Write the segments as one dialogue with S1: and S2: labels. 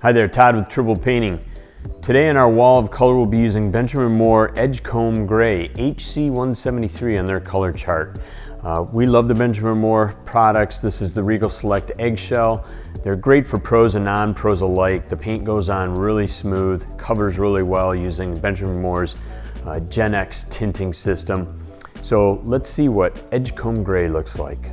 S1: Hi there, Todd with Tribble Painting. Today in our wall of color we'll be using Benjamin Moore Edgecomb Gray HC-173 on their color chart. We love the Benjamin Moore products. This is the Regal Select eggshell. They're great for pros and non-pros alike. The paint goes on really smooth, covers really well using Benjamin Moore's Gennex tinting system. So let's see what Edgecomb Gray looks like.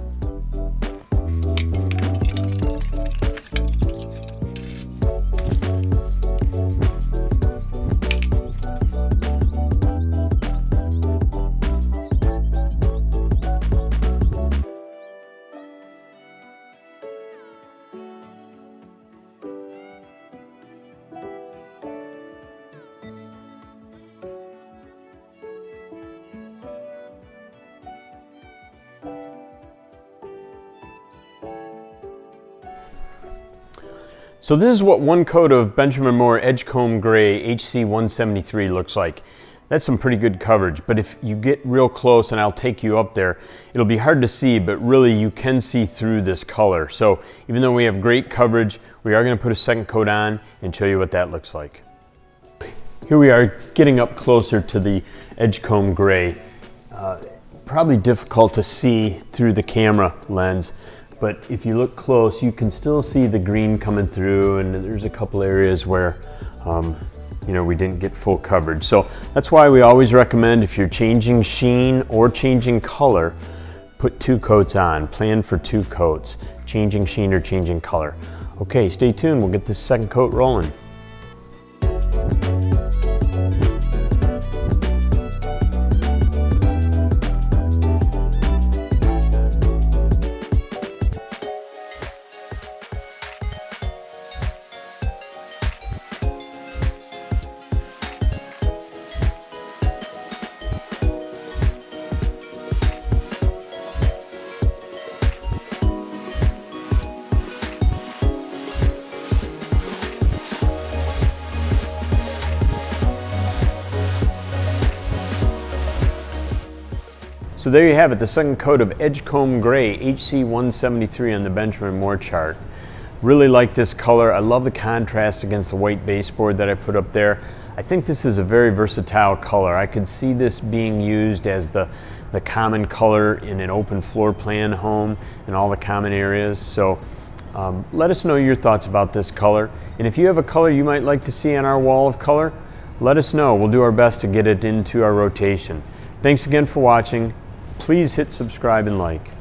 S1: So this is what one coat of Benjamin Moore Edgecomb Gray HC-173 looks like. That's some pretty good coverage, but if you get real close, and I'll take you up there, it'll be hard to see, but really you can see through this color. So even though we have great coverage, we are going to put a second coat on and show you what that looks like. Here we are getting up closer to the Edgecomb Gray. Probably difficult to see through the camera lens, but if you look close, you can still see the green coming through, and there's a couple areas where we didn't get full coverage. So that's why we always recommend, if you're changing sheen or changing color, put two coats on. Plan for two coats, changing sheen or changing color. Okay, stay tuned. We'll get this second coat rolling. So there you have it, the second coat of Edgecomb Gray HC-173 on the Benjamin Moore chart. Really like this color. I love the contrast against the white baseboard that I put up there. I think this is a very versatile color. I could see this being used as the common color in an open floor plan home in all the common areas. So let us know your thoughts about this color. And if you have a color you might like to see on our wall of color, let us know. We'll do our best to get it into our rotation. Thanks again for watching. Please hit subscribe and like.